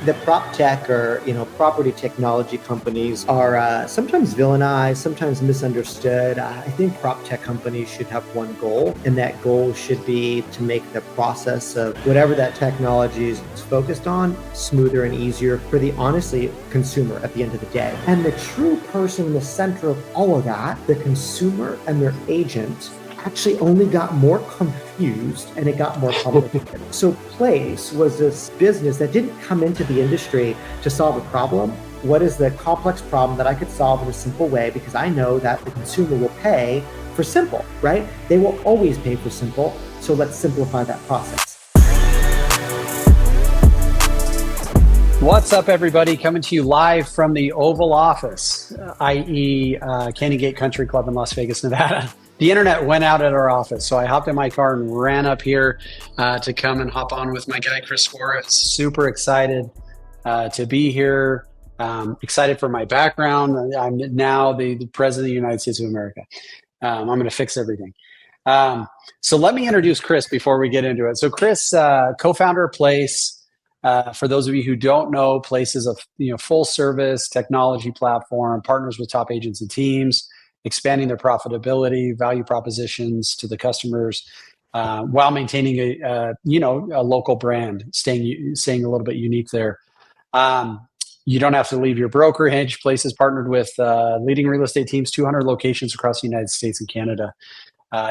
the prop tech or property technology companies are sometimes villainized, sometimes misunderstood. I think prop tech companies should have one goal, and that goal should be to make the process of whatever that technology is focused on smoother and easier for the honestly consumer at the end of the day. And the true person in the center of all of that, the consumer and their agent, actually only got more confused and it got more complicated. So Place was this business that didn't come into the industry to solve a problem. What is the complex problem that I could solve in a simple way? Because I know that the consumer will pay for simple, right? They will always pay for simple. So let's simplify that process. What's up, everybody? Coming to you live from the Oval Office, i.e. Canyon Gate Country Club in Las Vegas, Nevada. The internet went out at our office, so I hopped in my car and ran up here to come and hop on with my guy, Chris Suarez. Super excited to be here. Excited for my background. I'm now the President of the United States of America. I'm going to fix everything. So let me introduce Chris before we get into it. So Chris, co-founder of Place. For those of you who don't know, Place is a full service technology platform, partners with top agents and teams, expanding their profitability, value propositions to the customers, while maintaining a local brand, staying a little bit unique there. You don't have to leave your brokerage. Place is partnered with leading real estate teams, 200 locations across the United States and Canada,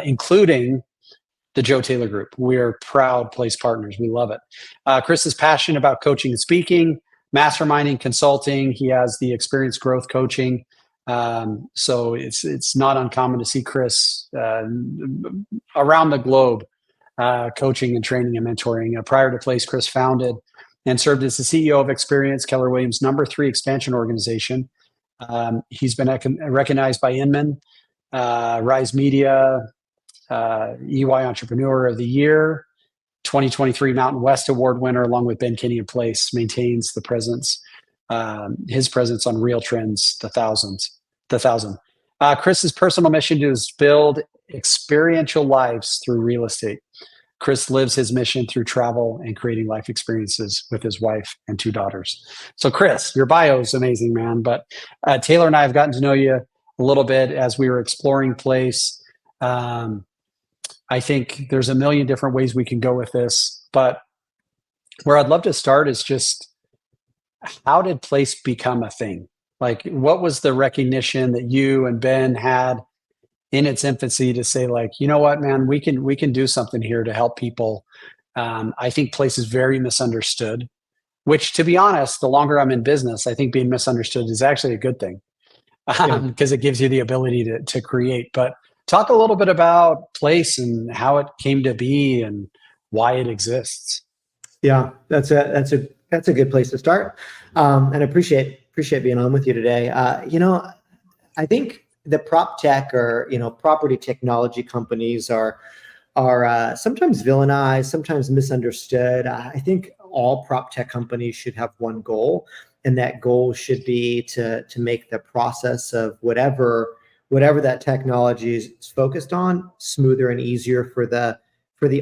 including the Joe Taylor Group. We're proud Place partners. We love it. Chris is passionate about coaching and speaking, masterminding, consulting. He has the experience growth coaching. So it's not uncommon to see Chris around the globe coaching and training and mentoring. Prior to Place, Chris founded and served as the CEO of Experience, Keller Williams' #3 expansion organization. He's been recognized by Inman, Rise Media, EY Entrepreneur of the Year, 2023 Mountain West Award winner, along with Ben Kinney. Place maintains his presence on Real Trends, the thousand. Chris's personal mission is build experiential lives through real estate. Chris lives his mission through travel and creating life experiences with his wife and 2 daughters. So Chris, your bio is amazing, man. But Taylor and I have gotten to know you a little bit as we were exploring Place. I think there's a million different ways we can go with this, but where I'd love to start is just, how did Place become a thing? Like, what was the recognition that you and Ben had in its infancy to say, like, you know what, man, we can do something here to help people. I think Place is very misunderstood, which, to be honest, the longer I'm in business, I think being misunderstood is actually a good thing, because it gives you the ability to create. But talk a little bit about Place and how it came to be and why it exists. Yeah, that's a good place to start. And I appreciate being on with you today. I think the prop tech or property technology companies are sometimes villainized, sometimes misunderstood. I think all prop tech companies should have one goal, and that goal should be to make the process of whatever that technology is focused on smoother and easier for the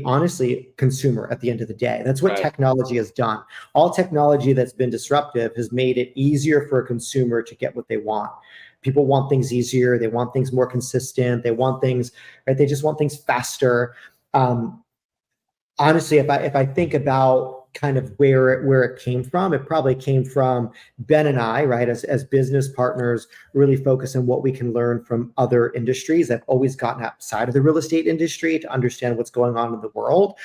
honestly consumer at the end of the day. That's what technology has done. All technology that's been disruptive has made it easier for a consumer to get what they want. People want things easier. They want things more consistent. They want things, right? They just want things faster. Honestly, if I think about kind of where it came from, it probably came from Ben and I, right, as business partners, really focus on what we can learn from other industries. I've always gotten outside of the real estate industry to understand what's going on in the world.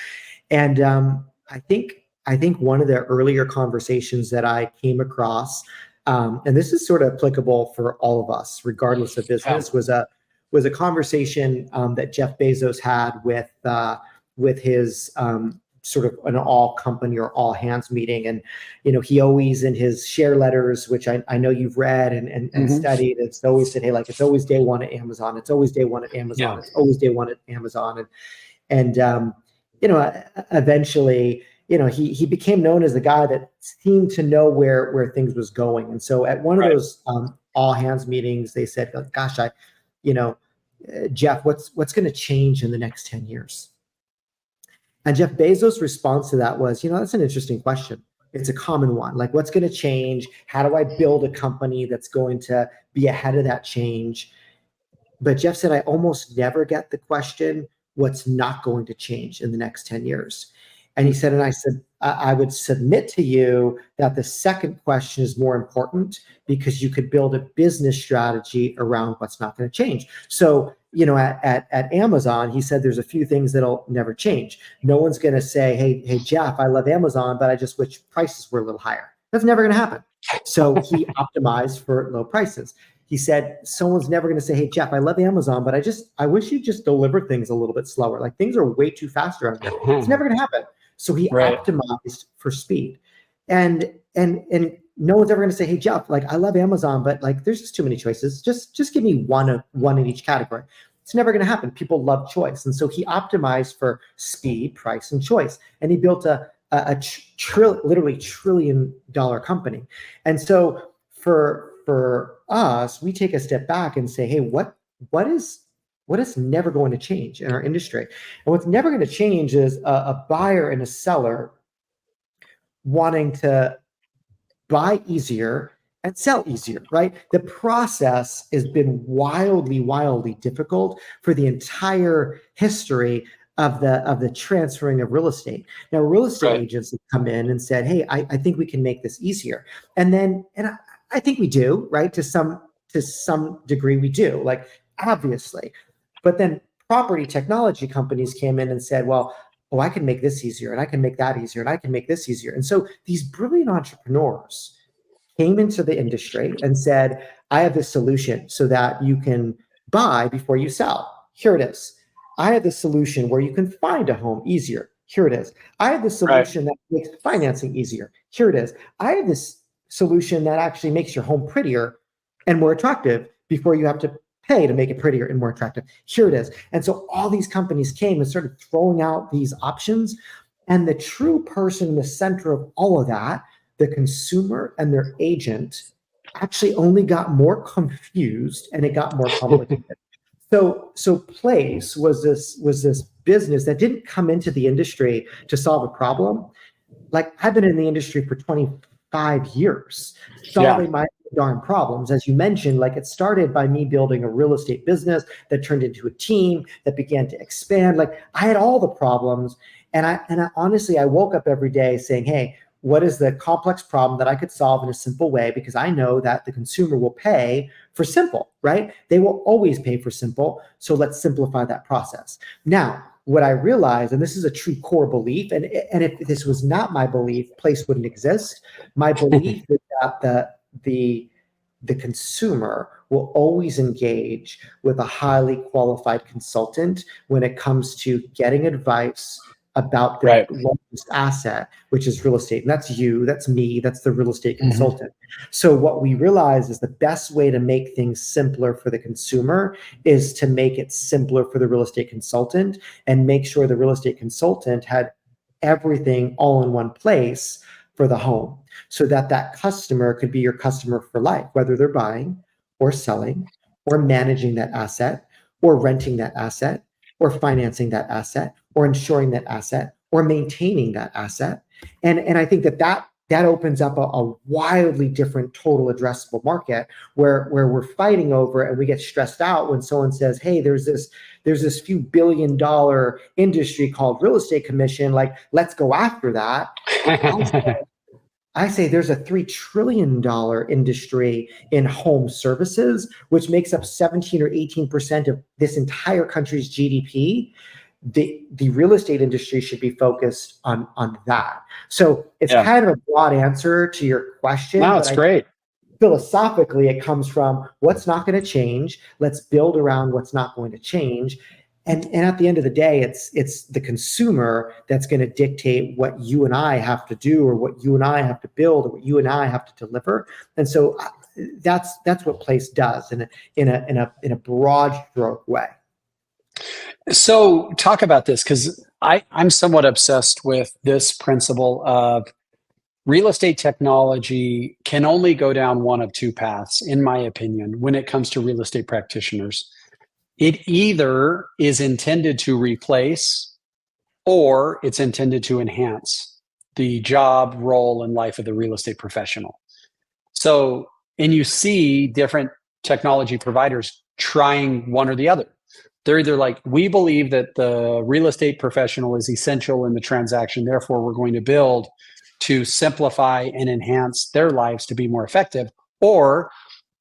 And I think one of the earlier conversations that I came across, and this is sort of applicable for all of us, regardless of business, was a conversation that Jeff Bezos had with his sort of an all company or all hands meeting. And, he always, in his share letters, which I know you've read and studied, it's always said, hey, like, it's always day one at Amazon. It's always day one at Amazon. Yeah. It's always day one at Amazon. And eventually, he became known as the guy that seemed to know where things was going. And so at one of those all hands meetings, they said, gosh, Jeff, what's going to change in the next 10 years? And Jeff Bezos' response to that was, that's an interesting question. It's a common one. Like, what's going to change? How do I build a company that's going to be ahead of that change? But Jeff said, I almost never get the question, what's not going to change in the next 10 years? And he said, and I said, I would submit to you that the second question is more important because you could build a business strategy around what's not going to change. So, at Amazon, he said there's a few things that'll never change. No one's going to say, hey, Jeff, I love Amazon, but I just wish prices were a little higher. That's never going to happen. So he optimized for low prices. He said, someone's never going to say, hey, Jeff, I love Amazon, but I wish you just deliver things a little bit slower. Like, things are way too fast around here. It's never going to happen. So he optimized for speed. And no one's ever going to say, hey, Jeff, like, I love Amazon, but like, there's just too many choices. Just give me one in each category. It's never going to happen. People love choice. And so he optimized for speed, price, and choice. And he built literally $1 trillion company. And so for us, we take a step back and say, hey, what is never going to change in our industry? And what's never going to change is a buyer and a seller wanting to buy easier and sell easier, right? The process has been wildly difficult for the entire history of the transferring of real estate. Now, real estate agents have come in and said, hey, I think we can make this easier. And I think we do, right? To some degree we do, like, obviously. But then property technology companies came in and said, well, I can make this easier, and I can make that easier, and I can make this easier. And so these brilliant entrepreneurs came into the industry and said, I have this solution so that you can buy before you sell. Here it is. I have this solution where you can find a home easier. Here it is. I have this solution that makes financing easier. Here it is. I have this solution that actually makes your home prettier and more attractive before you have to pay to make it prettier and more attractive. Here it is. And so all these companies came and started throwing out these options. And the true person in the center of all of that, the consumer and their agent, actually only got more confused, and it got more complicated. So Place was this business that didn't come into the industry to solve a problem. Like, I've been in the industry for 25 years, solving my darn problems. As you mentioned, like, it started by me building a real estate business that turned into a team that began to expand. Like, I had all the problems. And I honestly, I woke up every day saying, hey, what is the complex problem that I could solve in a simple way? Because I know that the consumer will pay for simple, right? They will always pay for simple. So let's simplify that process. Now, what I realized, and this is a true core belief, and if this was not my belief, Place wouldn't exist. My belief is that the consumer will always engage with a highly qualified consultant when it comes to getting advice about their largest asset, which is real estate. And that's you, that's me, that's the real estate consultant. So what we realize is the best way to make things simpler for the consumer is to make it simpler for the real estate consultant, and make sure the real estate consultant had everything all in one place for the home, so that customer could be your customer for life, whether they're buying or selling or managing that asset or renting that asset or financing that asset or insuring that asset or maintaining that asset. And I think that opens up a wildly different total addressable market where we're fighting over, and we get stressed out when someone says, hey, there's this few $1 billion industry called real estate commission, like, let's go after that. I say there's a $3 trillion industry in home services, which makes up 17 or 18% of this entire country's GDP. The real estate industry should be focused on that. So it's kind of a broad answer to your question. No, it's great. Philosophically, it comes from what's not going to change. Let's build around what's not going to change. And at the end of the day, it's the consumer that's going to dictate what you and I have to do, or what you and I have to build, or what you and I have to deliver. And so that's what Place does in a broad stroke way. So talk about this, because I'm somewhat obsessed with this principle of real estate technology can only go down one of two paths, in my opinion, when it comes to real estate practitioners. It either is intended to replace, or it's intended to enhance the job, role, and life of the real estate professional. So, and you see different technology providers trying one or the other. They're either like, we believe that the real estate professional is essential in the transaction, therefore we're going to build to simplify and enhance their lives to be more effective, or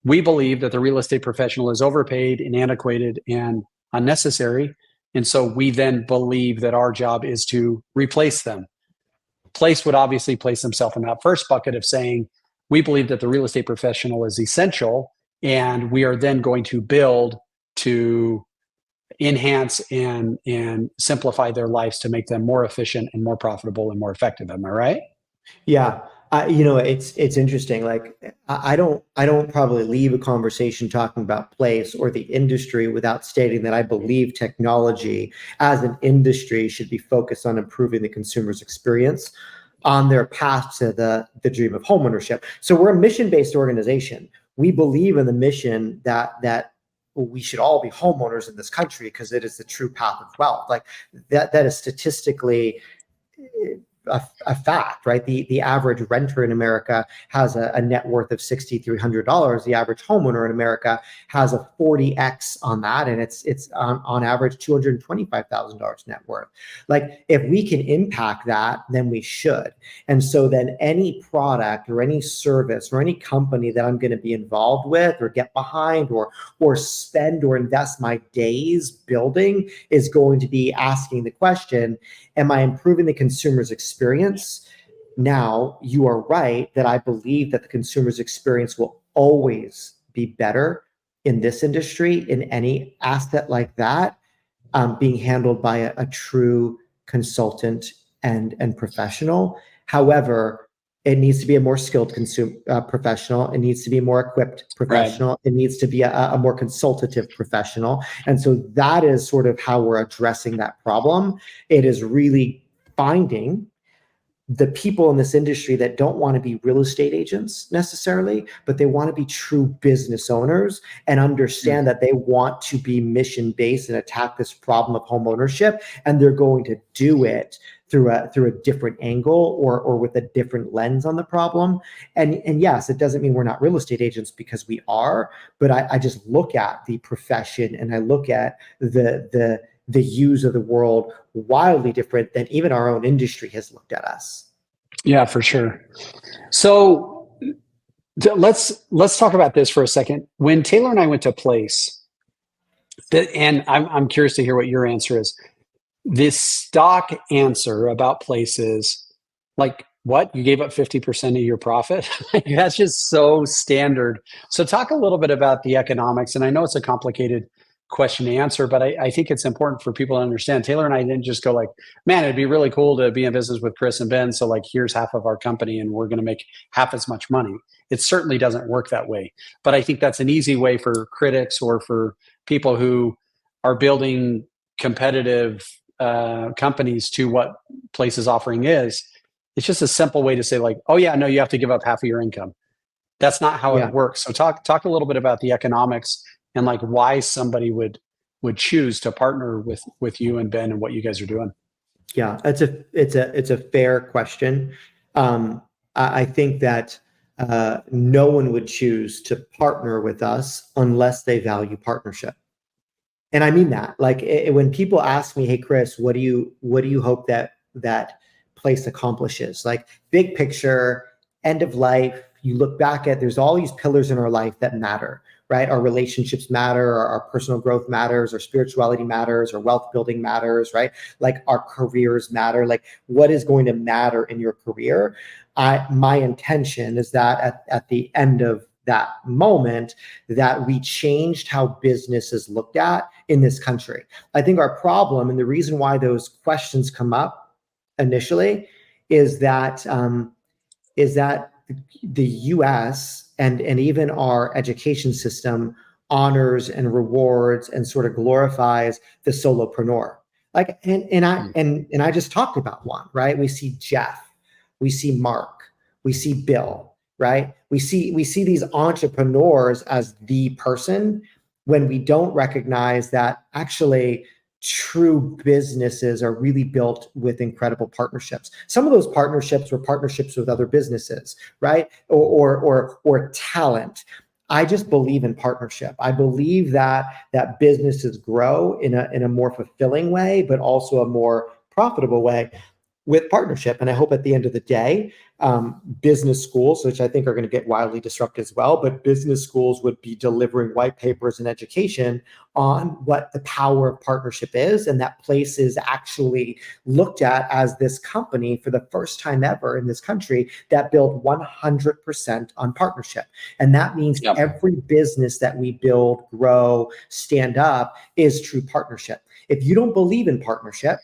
we believe that the real estate professional is overpaid and antiquated and unnecessary. And so we then believe that our job is to replace them. Place would obviously place himself in that first bucket of saying, we believe that the real estate professional is essential, and we are then going to build to enhance and simplify their lives to make them more efficient and more profitable and more effective. Am I right? Yeah. It's interesting. Like I don't probably leave a conversation talking about place or the industry without stating that I believe technology as an industry should be focused on improving the consumer's experience on their path to the dream of homeownership. So we're a mission-based organization. We believe in the mission that we should all be homeowners in this country because it is the true path of wealth. Like that is statistically a fact, right? The average renter in America has a net worth of $6,300. The average homeowner in America has a 40x on that, and it's on average $225,000 net worth. Like if we can impact that, then we should. And so then any product or any service or any company that I'm going to be involved with or get behind or spend or invest my days building is going to be asking the question, am I improving the consumer's experience? Now, you are right that I believe that the consumer's experience will always be better in this industry, in any asset like that, being handled by a true consultant and professional. However, it needs to be a more skilled professional. It needs to be a more equipped professional. Right. It needs to be a more consultative professional. And so that is sort of how we're addressing that problem. It is really finding the people in this industry that don't want to be real estate agents necessarily, but they want to be true business owners and understand that they want to be mission-based and attack this problem of home ownership. And they're going to do it through a different angle or with a different lens on the problem. And yes, it doesn't mean we're not real estate agents, because we are, but I just look at the profession and I look at the views of the world wildly different than even our own industry has looked at us. Yeah, for sure. So let's talk about this for a second. When Taylor and I went to Place, and I'm curious to hear what your answer is. This stock answer about Place is like, what? You gave up 50% of your profit? That's just so standard. So talk a little bit about the economics. And I know it's a complicated question to answer, but I think it's important for people to understand. Taylor and I didn't just go like, man, it'd be really cool to be in business with Chris and Ben. So like, here's half of our company and we're going to make half as much money. It certainly doesn't work that way. But I think that's an easy way for critics or for people who are building competitive companies to what Place's offering is. It's just a simple way to say like, oh yeah, no, you have to give up half of your income. That's not how it works. So talk a little bit about the economics and like why somebody would choose to partner with you and Ben and what you guys are doing. Yeah, it's a fair question. I think that no one would choose to partner with us unless they value partnership. And I mean that. Like when people ask me, "Hey, Chris, what do you hope that Place accomplishes?" Like big picture, end of life. You look back at, there's all these pillars in our life that matter, right? Our relationships matter, our personal growth matters, our spirituality matters, our wealth building matters, right? Like our careers matter. Like what is going to matter in your career? My intention is that at the end of that moment, that we changed how business is looked at in this country. I think our problem, and the reason why those questions come up initially, is that the U.S. and even our education system honors and rewards and sort of glorifies the solopreneur. Like, and I just talked about one, right? We see Jeff, we see Mark, we see Bill, right? We see these entrepreneurs as the person, when we don't recognize that actually true businesses are really built with incredible partnerships. Some of those partnerships were partnerships with other businesses, right? Or talent. I just believe in partnership. I believe that businesses grow in a more fulfilling way, but also a more profitable way with partnership. And I hope at the end of the day, business schools, which I think are going to get wildly disrupted as well, but business schools would be delivering white papers and education on what the power of partnership is, and that places actually looked at as this company for the first time ever in this country that built 100% on partnership. And that means every business that we build, grow, stand up is true partnership. If you don't believe in partnership,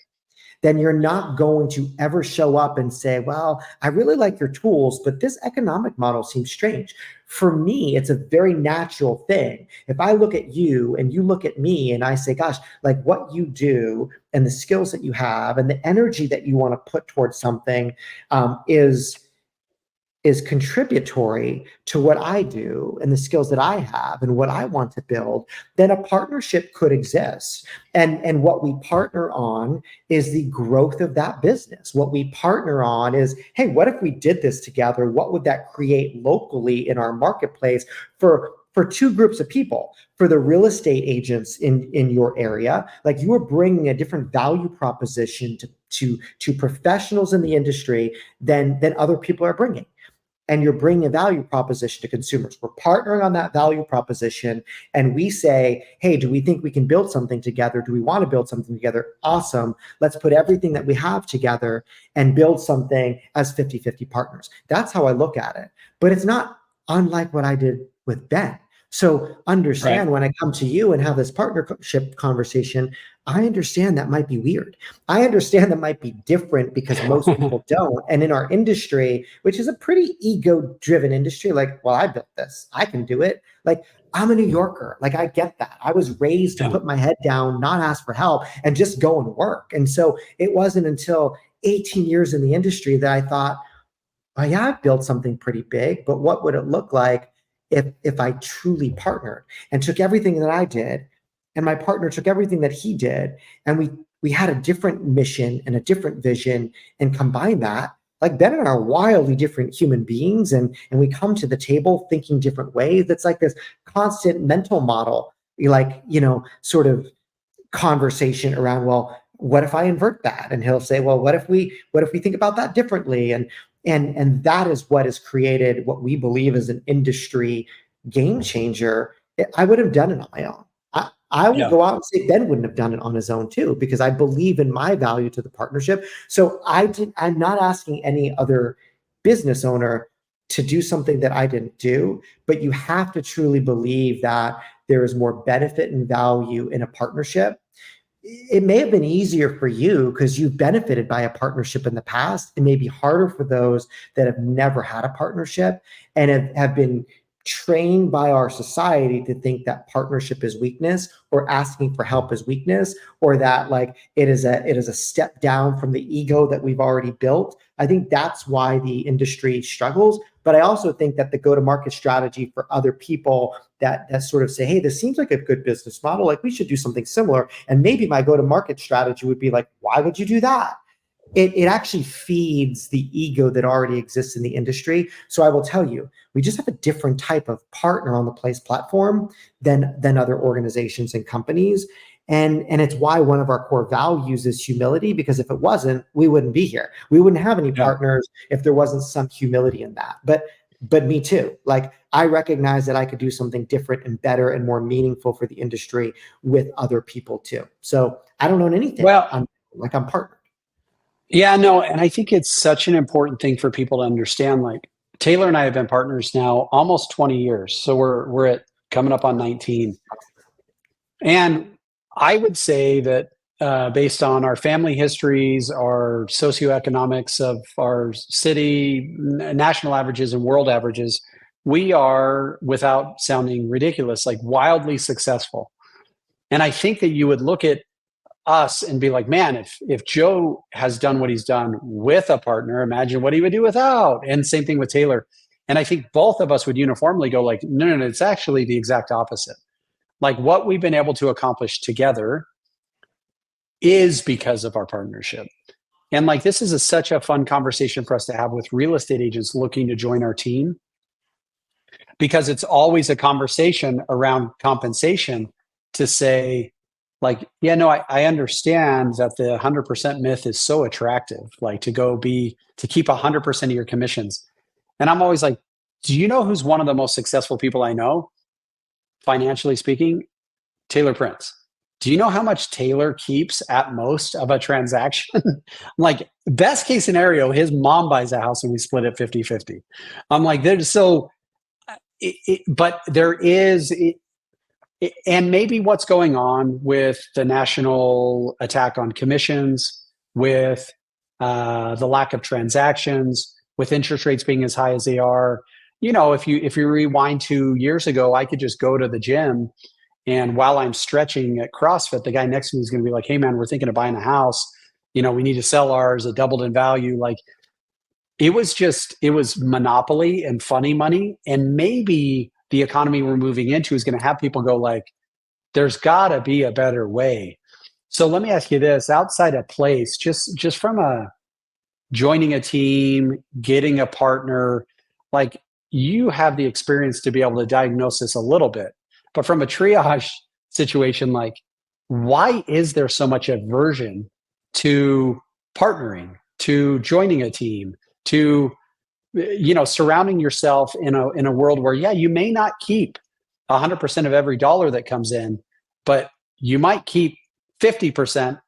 then you're not going to ever show up and say, well, I really like your tools, but this economic model seems strange. For me, it's a very natural thing. If I look at you and you look at me and I say, gosh, like what you do and the skills that you have and the energy that you want to put towards something is contributory to what I do and the skills that I have and what I want to build, then a partnership could exist. And what we partner on is the growth of that business. What we partner on is, hey, what if we did this together? What would that create locally in our marketplace for two groups of people? For the real estate agents in your area, like you are bringing a different value proposition to professionals in the industry than other people are bringing. And you're bringing a value proposition to consumers. We're partnering on that value proposition, and we say, hey, do we think we can build something together? Do we want to build something together? Awesome. Let's put everything that we have together and build something as 50-50 partners. That's how I look at it. But it's not unlike what I did with Ben. So understand when I come to you and have this partnership conversation, I understand that might be weird. I understand that might be different because most people don't. And in our industry, which is a pretty ego-driven industry, like, well, I built this, I can do it. Like, I'm a New Yorker. Like, I get that. I was raised to put my head down, not ask for help, and just go and work. And so it wasn't until 18 years in the industry that I thought, oh yeah, I've built something pretty big, but what would it look like if I truly partnered and took everything that I did and my partner took everything that he did, and we had a different mission and a different vision and combined that. Like Ben and I are wildly different human beings, and we come to the table thinking different ways. It's like this constant mental model, like, sort of conversation around, well, what if I invert that? And he'll say, well, what if we think about that differently? And that is what has created what we believe is an industry game changer. I would have done it on my own. I will go out and say Ben wouldn't have done it on his own too, because I believe in my value to the partnership. So I'm not asking any other business owner to do something that I didn't do, but you have to truly believe that there is more benefit and value in a partnership. It may have been easier for you because you've benefited by a partnership in the past. It may be harder for those that have never had a partnership and have been trained by our society to think that partnership is weakness, or asking for help is weakness, or that like it is a step down from the ego that we've already built. I think that's why the industry struggles. But I also think that the go-to-market strategy for other people that sort of say, hey, this seems like a good business model, like we should do something similar. And maybe my go-to-market strategy would be like, why would you do that? It actually feeds the ego that already exists in the industry. So I will tell you, we just have a different type of partner on the Place platform than other organizations and companies. And it's why one of our core values is humility, because if it wasn't, we wouldn't be here. We wouldn't have any partners if there wasn't some humility in that. But me too. Like, I recognize that I could do something different and better and more meaningful for the industry with other people too. So I don't own anything. Well, I'm partnered. Yeah, no, and I think it's such an important thing for people to understand. Like, Taylor and I have been partners now almost 20 years. So we're at coming up on 19. And I would say that based on our family histories, our socioeconomics of our city, national averages and world averages, we are, without sounding ridiculous, like wildly successful. And I think that you would look at us and be like, man, if Joe has done what he's done with a partner, imagine what he would do without. And same thing with Taylor. And I think both of us would uniformly go like, no, it's actually the exact opposite. Like, what we've been able to accomplish together is because of our partnership. And like, this is such a fun conversation for us to have with real estate agents looking to join our team, because it's always a conversation around compensation to say, like, yeah, no, I understand that the 100% myth is so attractive, like to keep 100% of your commissions. And I'm always like, do you know who's one of the most successful people I know, financially speaking? Taylor Prince. Do you know how much Taylor keeps at most of a transaction? Like, best case scenario, his mom buys a house and we split it 50-50. I'm like, but there is, and maybe what's going on with the national attack on commissions, with the lack of transactions, with interest rates being as high as they are. If you rewind 2 years ago, I could just go to the gym, and while I'm stretching at CrossFit, the guy next to me is going to be like, "Hey man, we're thinking of buying a house. We need to sell ours. It doubled in value." Like, it was monopoly and funny money. And maybe the economy we're moving into is going to have people go like, there's gotta be a better way. So let me ask you this, outside of place, just from joining a team, getting a partner, like, you have the experience to be able to diagnose this a little bit, but from a triage situation, like, why is there so much aversion to partnering, to joining a team, to surrounding yourself in a world where, yeah, you may not keep 100% of every dollar that comes in, but you might keep 50%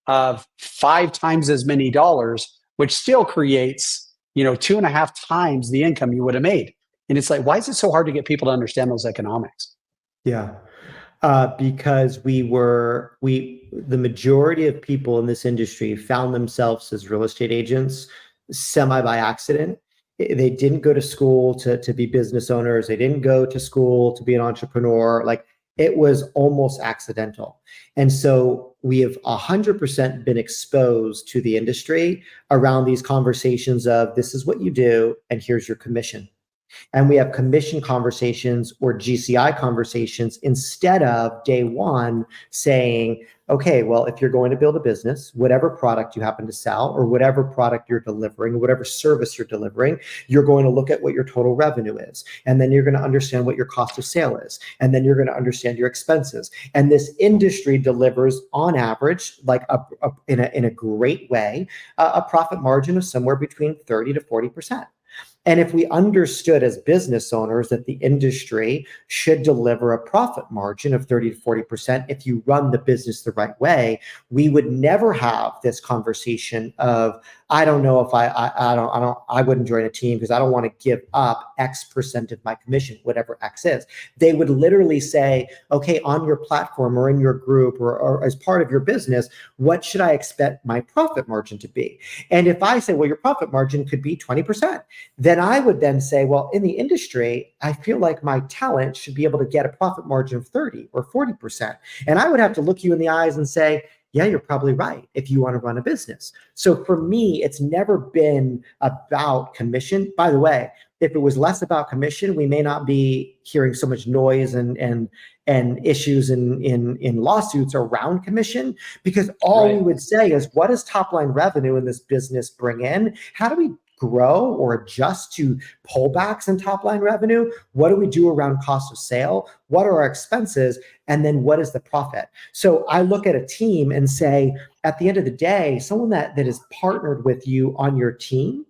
of 5 times as many dollars, which still creates 2.5 times the income you would have made. And it's like, why is it so hard to get people to understand those economics? Yeah. Because the majority of people in this industry found themselves as real estate agents semi by accident. They didn't go to school to be business owners. They didn't go to school to be an entrepreneur. Like, it was almost accidental. And so we have 100% been exposed to the industry around these conversations of, this is what you do, and here's your commission. And we have commission conversations or GCI conversations instead of day one saying, okay, well, if you're going to build a business, whatever product you happen to sell or whatever product you're delivering, or whatever service you're delivering, you're going to look at what your total revenue is. And then you're going to understand what your cost of sale is. And then you're going to understand your expenses. And this industry delivers on average, like in a great way, a profit margin of somewhere between 30 to 40%. And if we understood as business owners that the industry should deliver a profit margin of 30 to 40% if you run the business the right way, we would never have this conversation of, I don't know if I wouldn't join a team because I don't want to give up X% of my commission, whatever X is. They would literally say, okay, on your platform or in your group or as part of your business, what should I expect my profit margin to be? And if I say, well, your profit margin could be 20%, then I would then say, well, in the industry, I feel like my talent should be able to get a profit margin of 30 or 40%. And I would have to look you in the eyes and say, yeah, you're probably right if you want to run a business. So for me, it's never been about commission. By the way, if it was less about commission, we may not be hearing so much noise and issues in lawsuits around commission, because all we would say is, what does top line revenue in this business bring in? How do we grow or adjust to pullbacks in top line revenue? What do we do around cost of sale? What are our expenses? And then what is the profit? So I look at a team and say, at the end of the day, someone that is partnered with you on your team,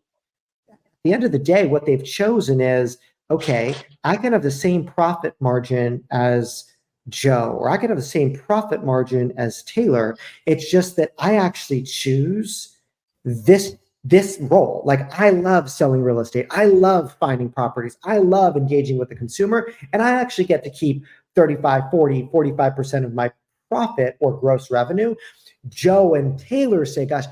at the end of the day, what they've chosen is, okay, I can have the same profit margin as Joe, or I can have the same profit margin as Taylor. It's just that I actually choose this role. Like, I love selling real estate. I love finding properties. I love engaging with the consumer. And I actually get to keep 35, 40, 45% of my profit or gross revenue. Joe and Taylor say, gosh,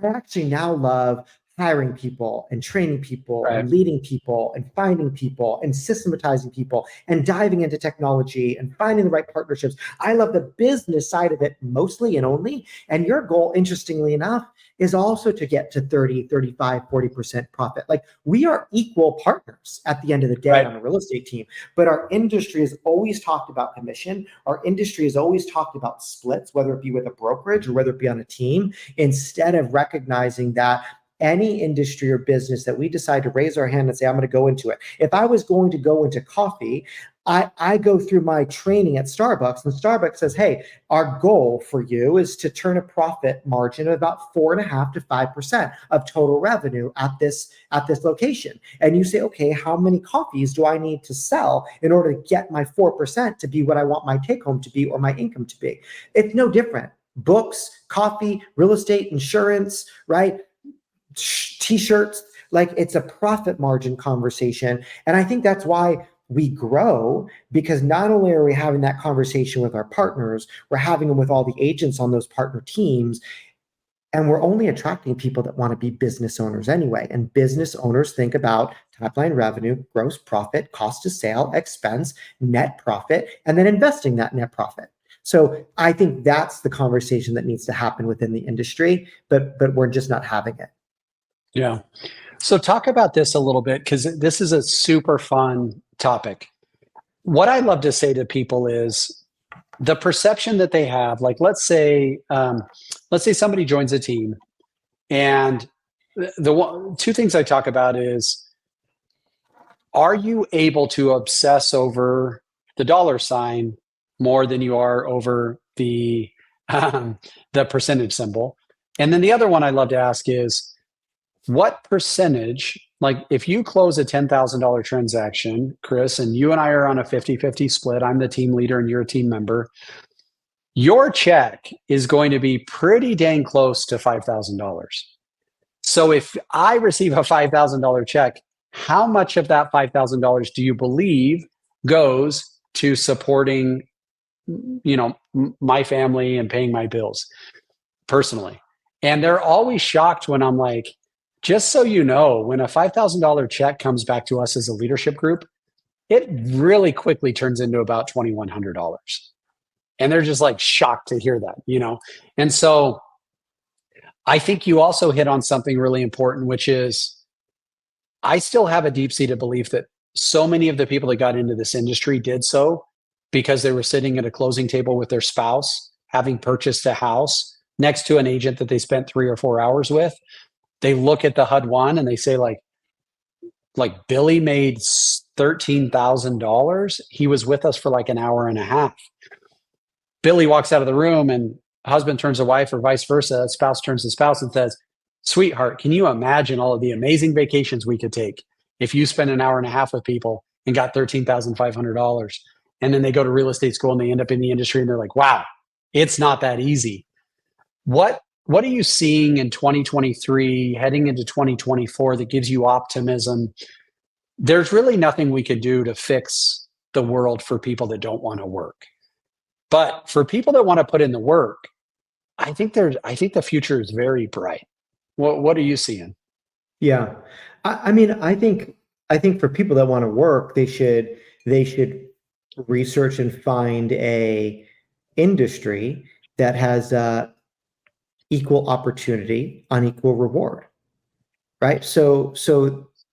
I actually now love hiring people and training people Right. and leading people and finding people and systematizing people and diving into technology and finding the right partnerships. I love the business side of it mostly and only. And your goal, interestingly enough, is also to get to 30, 35, 40% profit. Like, we are equal partners at the end of the day Right. on a real estate team, but our industry has always talked about commission. Our industry has always talked about splits, whether it be with a brokerage or whether it be on a team, instead of recognizing that any industry or business that we decide to raise our hand and say, I'm going to go into it. If I was going to go into coffee, I go through my training at Starbucks, and Starbucks says, hey, our goal for you is to turn a profit margin of about 4.5% to 5% of total revenue at this location. And you say, okay, how many coffees do I need to sell in order to get my 4% to be what I want my take home to be or my income to be? It's no different. Books, coffee, real estate, insurance, right? T-shirts, like, it's a profit margin conversation. And I think that's why we grow, because not only are we having that conversation with our partners, we're having them with all the agents on those partner teams. And we're only attracting people that want to be business owners anyway. And business owners think about top line revenue, gross profit, cost of sale, expense, net profit, and then investing that net profit. So I think that's the conversation that needs to happen within the industry, but we're just not having it. Yeah. So talk about this a little bit, because this is a super fun topic. What I love to say to people is the perception that they have. Like, let's say somebody joins a team, and two things I talk about is, are you able to obsess over the dollar sign more than you are over the percentage symbol? And then the other one I love to ask is, what percentage, like if you close a $10,000 transaction, Chris, and you and I are on a 50-50 split, I'm the team leader and you're a team member, your check is going to be pretty dang close to $5,000. So if I receive a $5,000 check, how much of that $5,000 do you believe goes to supporting, my family and paying my bills personally? And they're always shocked when I'm like, just so you know, when a $5,000 check comes back to us as a leadership group, it really quickly turns into about $2,100. And they're just like shocked to hear that. And so I think you also hit on something really important, which is, I still have a deep-seated belief that so many of the people that got into this industry did so because they were sitting at a closing table with their spouse, having purchased a house next to an agent that they spent 3 or 4 hours with. They look at the HUD-1 and they say, like Billy made $13,000. He was with us for like an hour and a half. Billy walks out of the room and husband turns to wife, or vice versa. Spouse turns to spouse and says, sweetheart, can you imagine all of the amazing vacations we could take if you spent an hour and a half with people and got $13,500? And then they go to real estate school and they end up in the industry and they're like, wow, it's not that easy. What are you seeing in 2023 heading into 2024 that gives you optimism? There's really nothing we could do to fix the world for people that don't want to work. But for people that want to put in the work, I think the future is very bright. What are you seeing? Yeah. I think for people that want to work, they should research and find a industry that has equal opportunity, unequal reward, right? So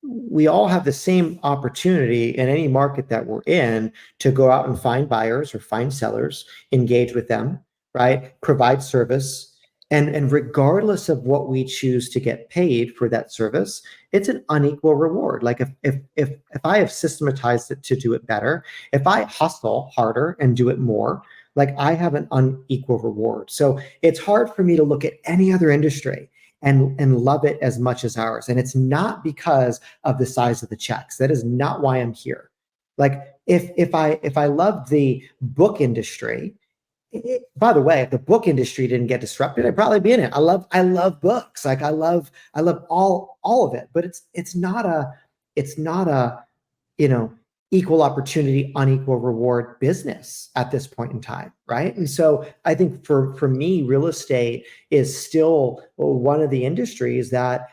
we all have the same opportunity in any market that we're in to go out and find buyers or find sellers, engage with them, right? Provide service. And regardless of what we choose to get paid for that service, it's an unequal reward. Like if I have systematized it to do it better, if I hustle harder and do it more, like, I have an unequal reward. So it's hard for me to look at any other industry and love it as much as ours. And it's not because of the size of the checks. That is not why I'm here. Like, if I love the book industry, by the way, if the book industry didn't get disrupted, I'd probably be in it. I love books. Like, I love all of it, but it's not a equal opportunity, unequal reward business at this point in time, right? And so I think for me, real estate is still one of the industries that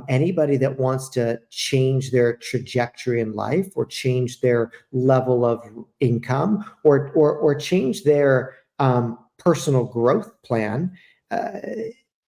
anybody that wants to change their trajectory in life or change their level of income or change their personal growth plan,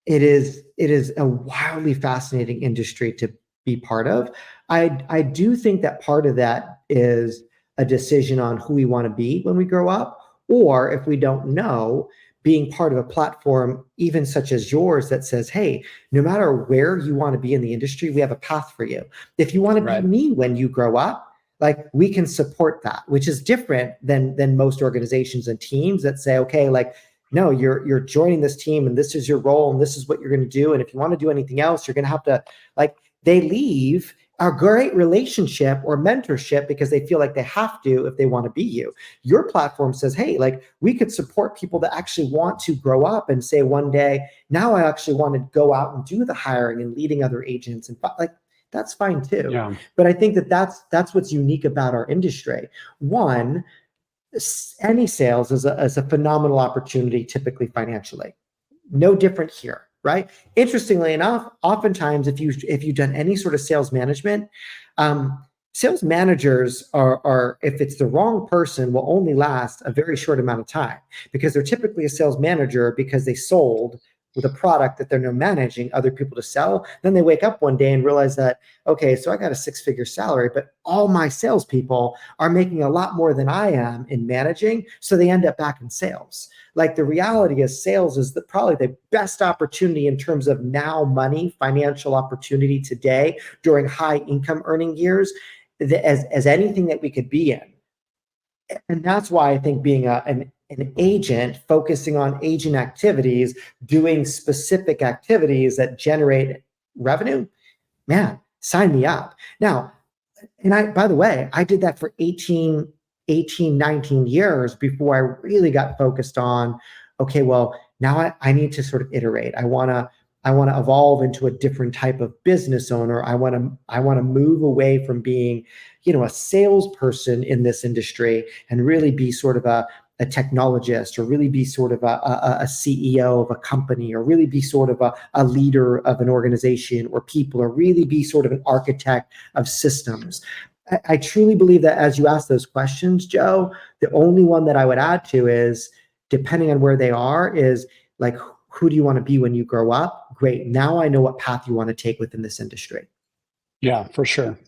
it is a wildly fascinating industry to be part of. I do think that part of that is a decision on who we want to be when we grow up, or if we don't know, being part of a platform, even such as yours, that says, hey, no matter where you want to be in the industry, we have a path for you. If you want to be me when you grow up, like, we can support that, which is different than most organizations and teams that say, okay, like, no, you're joining this team and this is your role and this is what you're going to do. And if you want to do anything else, you're going to have to, like, they leave a great relationship or mentorship because they feel like they have to if they want to be you. Your platform says, hey, like, we could support people that actually want to grow up and say one day, now I actually want to go out and do the hiring and leading other agents, and like, that's fine too. Yeah. But I think that's what's unique about our industry. One, any sales is a phenomenal opportunity, typically financially. No different here, right? Interestingly enough, oftentimes if you've done any sort of sales management, sales managers are, if it's the wrong person, will only last a very short amount of time, because they're typically a sales manager because they sold with a product that they're now managing other people to sell. Then they wake up one day and realize that, okay, so I got a 6-figure salary, but all my salespeople are making a lot more than I am in managing. So they end up back in sales. Like, the reality is sales is probably the best opportunity in terms of now money, financial opportunity today during high income earning years as anything that we could be in. And that's why I think being an agent, focusing on agent activities, doing specific activities that generate revenue, man, sign me up. Now, and by the way, I did that for 19 years before I really got focused on, okay, well, now I need to sort of iterate. I want to evolve into a different type of business owner. I want to move away from being, a salesperson in this industry and really be sort of a technologist, or really be sort of a CEO of a company, or really be sort of a leader of an organization or people, or really be sort of an architect of systems. I truly believe that, as you ask those questions, Joe, the only one that I would add to is, depending on where they are, is like, who do you want to be when you grow up? Great. Now I know what path you want to take within this industry. Yeah, for sure.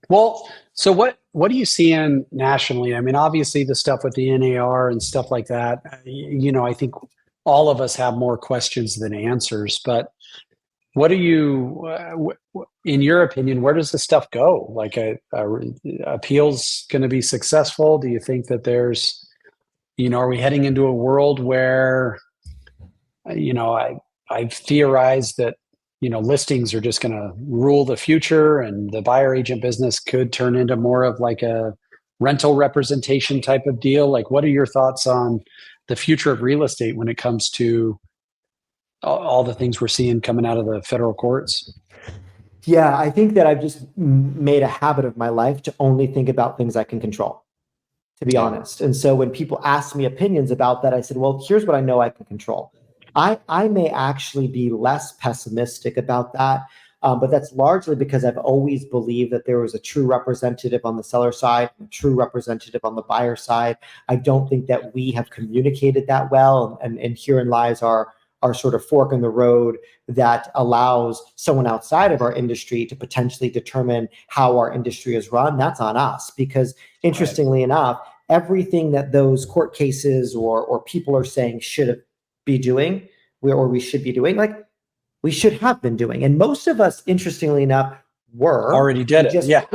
Well, so what are you seeing nationally? I mean, obviously the stuff with the NAR and stuff like that, I think all of us have more questions than answers, but what do you, in your opinion, where does this stuff go? Like, appeals going to be successful? Do you think that there's, are we heading into a world where, I've theorized that, listings are just going to rule the future, and the buyer agent business could turn into more of like a rental representation type of deal. Like, what are your thoughts on the future of real estate when it comes to all the things we're seeing coming out of the federal courts? Yeah, I think that I've just made a habit of my life to only think about things I can control, to be honest. And so when people ask me opinions about that, I said, well, here's what I know I can control. I may actually be less pessimistic about that, but that's largely because I've always believed that there was a true representative on the seller side, and a true representative on the buyer side. I don't think that we have communicated that well, and herein lies our sort of fork in the road that allows someone outside of our industry to potentially determine how our industry is run. That's on us, because interestingly enough, everything that those court cases or people are saying should be doing, or we should be doing, like, we should have been doing. And most of us, interestingly enough, already did it. Yet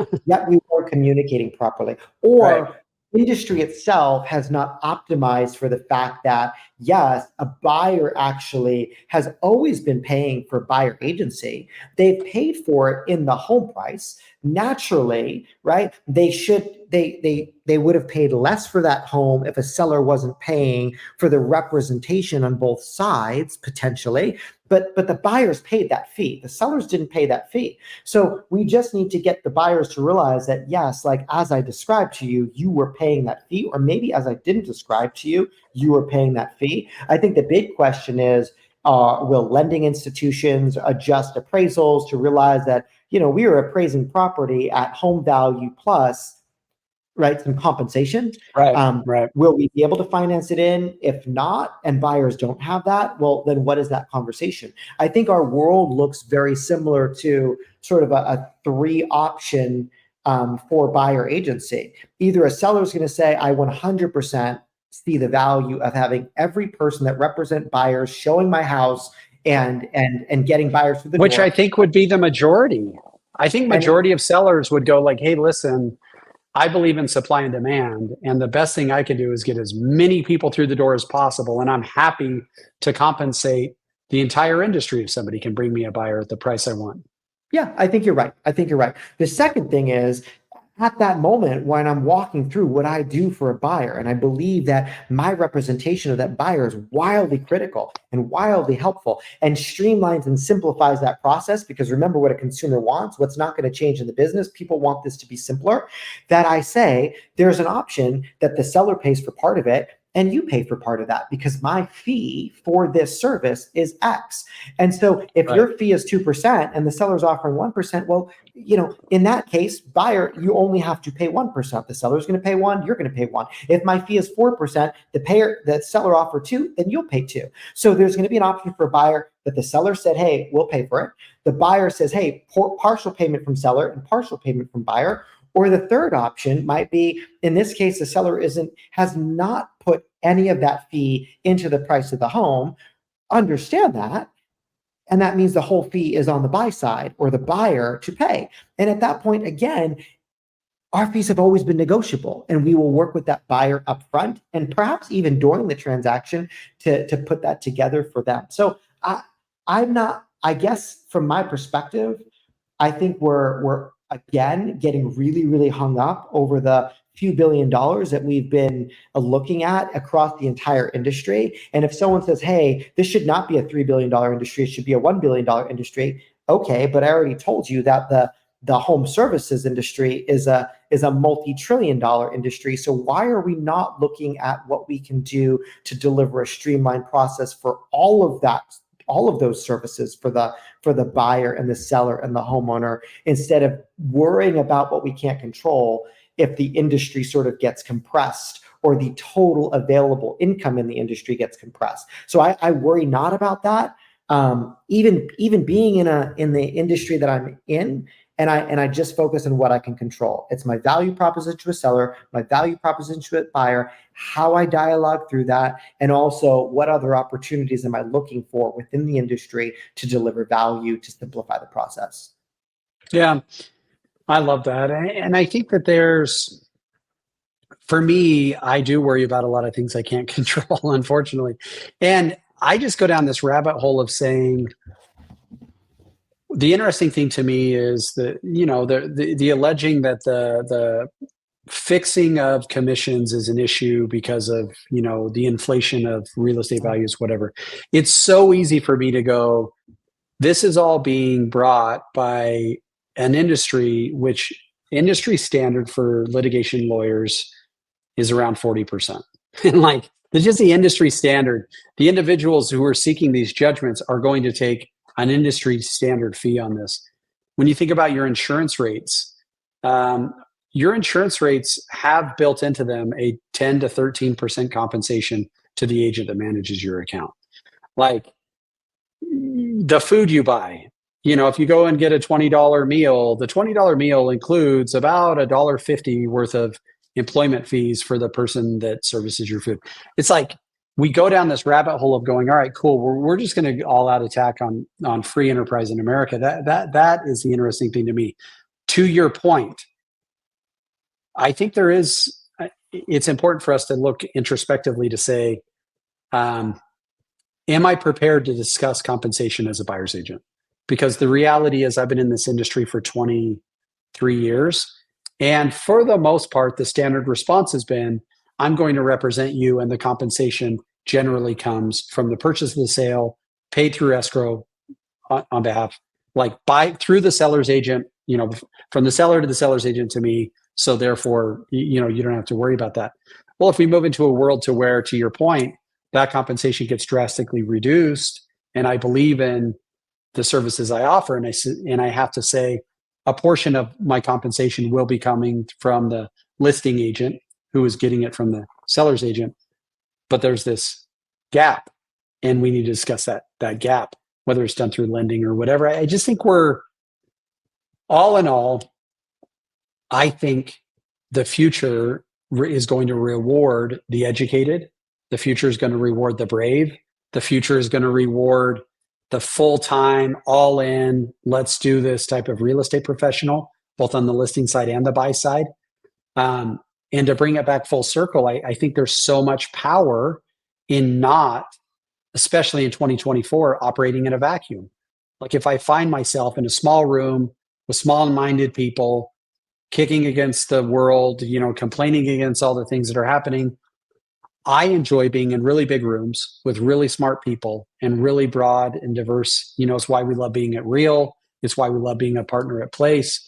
we weren't communicating properly. Or industry itself has not optimized for the fact that, yes, a buyer actually has always been paying for buyer agency. They've paid for it in the home price. Naturally, right? They would have paid less for that home if a seller wasn't paying for the representation on both sides, potentially. But the buyers paid that fee. The sellers didn't pay that fee. So we just need to get the buyers to realize that, yes, like, as I described to you, you were paying that fee, or maybe as I didn't describe to you, you were paying that fee. I think the big question is Will lending institutions adjust appraisals to realize that, we are appraising property at home value plus, right, some compensation? Right. Will we be able to finance it in? If not, and buyers don't have that, well, then what is that conversation? I think our world looks very similar to sort of a three option for buyer agency. Either a seller is going to say, I 100% see the value of having every person that represent buyers showing my house and getting buyers through the Which door. I think would be the majority. I think majority of sellers would go like, hey, listen, I believe in supply and demand, and the best thing I can do is get as many people through the door as possible, and I'm happy to compensate the entire industry if somebody can bring me a buyer at the price I want. Yeah, I think you're right. The second thing is, at that moment when I'm walking through what I do for a buyer, and I believe that my representation of that buyer is wildly critical and wildly helpful and streamlines and simplifies that process, because remember what a consumer wants, what's not going to change in the business. People want this to be simpler. That I say there's an option that the seller pays for part of it and you pay for part of that, because my fee for this service is X. And so if your fee is 2% and the seller's offering 1%, well, in that case, buyer, you only have to pay 1%. The seller's going to pay 1, you're going to pay 1. If my fee is 4%, the seller offered 2, then you'll pay 2. So there's going to be an option for a buyer that the seller said, hey, we'll pay for it. The buyer says, hey, partial payment from seller and partial payment from buyer. Or the third option might be, in this case, the seller has not put any of that fee into the price of the home. Understand that. And that means the whole fee is on the buy side or the buyer to pay. And at that point, again, our fees have always been negotiable, and we will work with that buyer up front and perhaps even during the transaction to put that together for them. So I guess from my perspective, I think we're again getting really, really hung up over the few $1 billion that we've been looking at across the entire industry. And if someone says, hey, this should not be a $3 billion industry, it should be a $1 billion industry. Okay, but I already told you that the home services industry is a multi-trillion-dollar industry. So why are we not looking at what we can do to deliver a streamlined process for all of those services for the buyer and the seller and the homeowner, instead of worrying about what we can't control if the industry sort of gets compressed or the total available income in the industry gets compressed. So I worry not about that. Even being in the industry that I'm in, and I just focus on what I can control. It's my value proposition to a seller, my value proposition to a buyer, how I dialogue through that, and also what other opportunities am I looking for within the industry to deliver value to simplify the process. Yeah, I love that. And I think that for me, I do worry about a lot of things I can't control, unfortunately. And I just go down this rabbit hole of saying, the interesting thing to me is that, the alleging that the fixing of commissions is an issue because of, the inflation of real estate values, whatever. It's so easy for me to go, this is all being brought by an industry, which industry standard for litigation lawyers is around 40%. And like, it's just the industry standard. The individuals who are seeking these judgments are going to take an industry standard fee on this. When you think about your insurance rates have built into them a 10 to 13% compensation to the agent that manages your account. Like the food you buy, if you go and get a $20 meal, the $20 meal includes about $1.50 worth of employment fees for the person that services your food. It's like, we go down this rabbit hole of going, all right, cool. We're just going to all out attack on free enterprise in America. That is the interesting thing to me. To your point, I think it's important for us to look introspectively to say, am I prepared to discuss compensation as a buyer's agent? Because the reality is I've been in this industry for 23 years. And for the most part, the standard response has been, I'm going to represent you, and the compensation generally comes from the purchase of the sale, paid through escrow on behalf, through the seller's agent, from the seller to the seller's agent to me. So therefore, you don't have to worry about that. Well, if we move into a world to where, to your point, that compensation gets drastically reduced, and I believe in the services I offer. And I have to say a portion of my compensation will be coming from the listing agent who is getting it from the seller's agent. But there's this gap, and we need to discuss that gap, whether it's done through lending or whatever. I just think we're, all in all, I think the future is going to reward the educated. The future is going to reward the brave. The future is going to reward the full-time, all-in, let's do this type of real estate professional, both on the listing side and the buy side. And to bring it back full circle, I think there's so much power in not, especially in 2024, operating in a vacuum. Like if I find myself in a small room with small-minded people, kicking against the world, complaining against all the things that are happening, I enjoy being in really big rooms with really smart people and really broad and diverse. It's why we love being at Real. It's why we love being a partner at Place.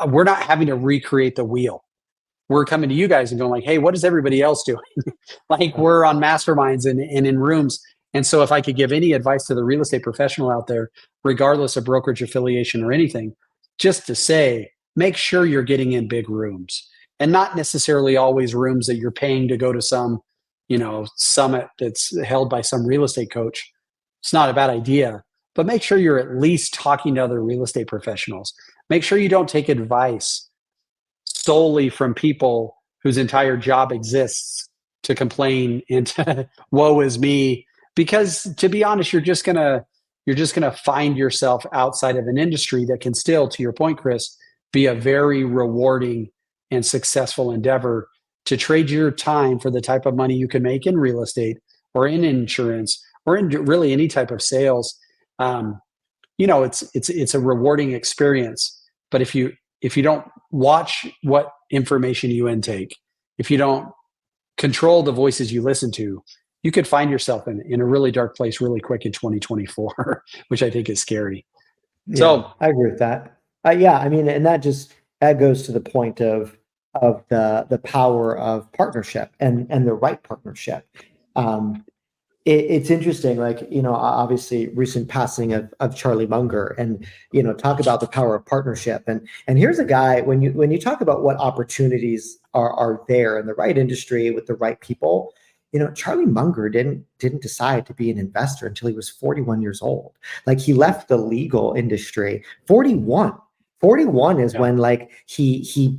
We're not having to recreate the wheel. We're coming to you guys and going like, hey, what is everybody else doing? Like we're on masterminds and in rooms. And so if I could give any advice to the real estate professional out there, regardless of brokerage affiliation or anything, just to say, make sure you're getting in big rooms, and not necessarily always rooms that you're paying to go to some, summit that's held by some real estate coach. It's not a bad idea, but make sure you're at least talking to other real estate professionals. Make sure you don't take advice solely from people whose entire job exists to complain and to woe is me. Because to be honest, you're just gonna find yourself outside of an industry that can still, to your point, Chris, be a very rewarding and successful endeavor to trade your time for the type of money you can make in real estate or in insurance or in really any type of sales. It's a rewarding experience. But if you don't watch what information you intake, if you don't control the voices you listen to, you could find yourself in a really dark place really quick in 2024, which I think is scary. Yeah, so I agree with that. Yeah, I mean, and that goes to the point of the power of partnership and the right partnership. It's interesting, like, obviously recent passing of Charlie Munger, and, talk about the power of partnership. And here's a guy, when you talk about what opportunities are there in the right industry with the right people, Charlie Munger didn't decide to be an investor until he was 41 years old. Like he left the legal industry 41. 41 is when like he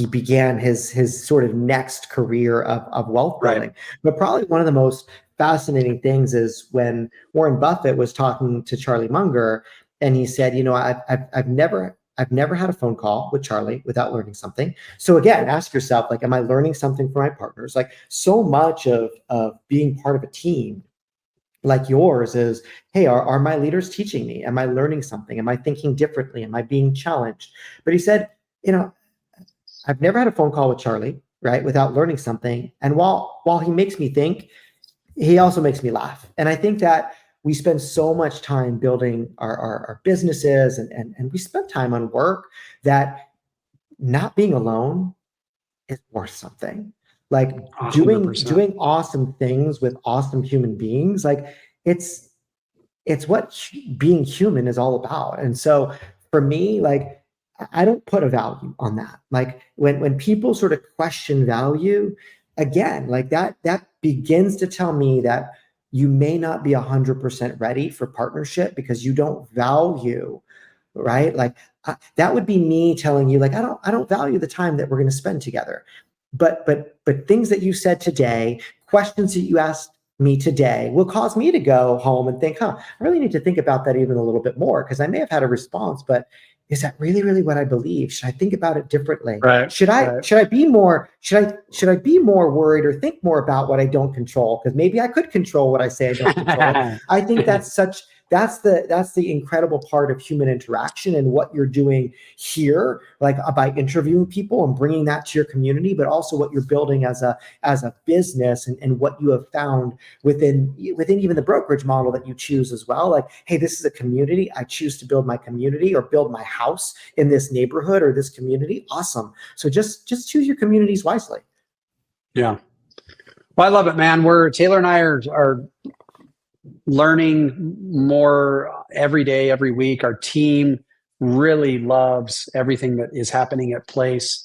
began his sort of next career of wealth building. Right. But probably one of the most fascinating things is when Warren Buffett was talking to Charlie Munger, and he said, I've never had a phone call with Charlie without learning something. So again, ask yourself, like, am I learning something from my partners? Like so much of being part of a team like yours is, hey, are my leaders teaching me? Am I learning something? Am I thinking differently? Am I being challenged? But he said, I've never had a phone call with Charlie, right, without learning something. And while he makes me think, he also makes me laugh. And I think that we spend so much time building our businesses and we spend time on work that not being alone is worth something. Like 100%. doing awesome things with awesome human beings, like it's what being human is all about. And so for me, like, I don't put a value on that. Like when people sort of question value, again, like that begins to tell me that you may not be 100% ready for partnership because you don't value, right? Like that would be me telling you, like, I don't value the time that we're going to spend together. But things that you said today, questions that you asked me today will cause me to go home and think, I really need to think about that even a little bit more, because I may have had a response, but is that really, really what I believe? Should I think about it differently? Right. Should I be more worried or think more about what I don't control? Because maybe I could control what I say I don't control. I think that's the incredible part of human interaction and what you're doing here, like by interviewing people and bringing that to your community, but also what you're building as a business and what you have found within even the brokerage model that you choose as well. Like, hey, this is a community. I choose to build my community or build my house in this neighborhood or this community. Awesome. So just choose your communities wisely. Yeah. Well, I love it, man. Taylor and I are learning more every day, every week. Our team really loves everything that is happening at Place.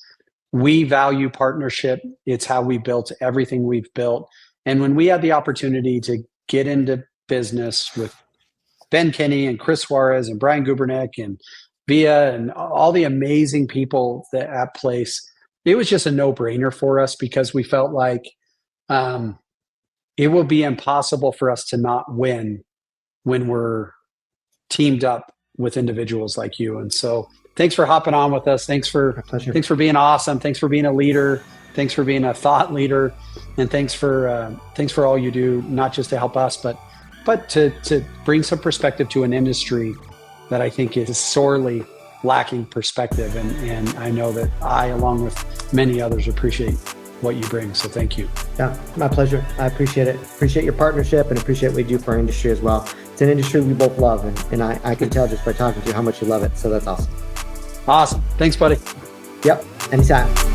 We value partnership. It's how we built everything we've built. And when we had the opportunity to get into business with Ben Kinney and Chris Suarez and Brian Gubernick and Via and all the amazing people that at Place, it was just a no-brainer for us because we felt like it will be impossible for us to not win when we're teamed up with individuals like you. And so thanks for hopping on with us. Thanks for being awesome. Thanks for being a leader. Thanks for being a thought leader. And thanks for all you do, not just to help us, but to bring some perspective to an industry that I think is sorely lacking perspective. And I know that I, along with many others, appreciate what you bring. So thank you. Yeah, my pleasure. I appreciate it. Appreciate your partnership and appreciate what you do for our industry as well. It's an industry we both love. And I can tell just by talking to you how much you love it. So that's awesome. Awesome. Thanks, buddy. Yep. Anytime.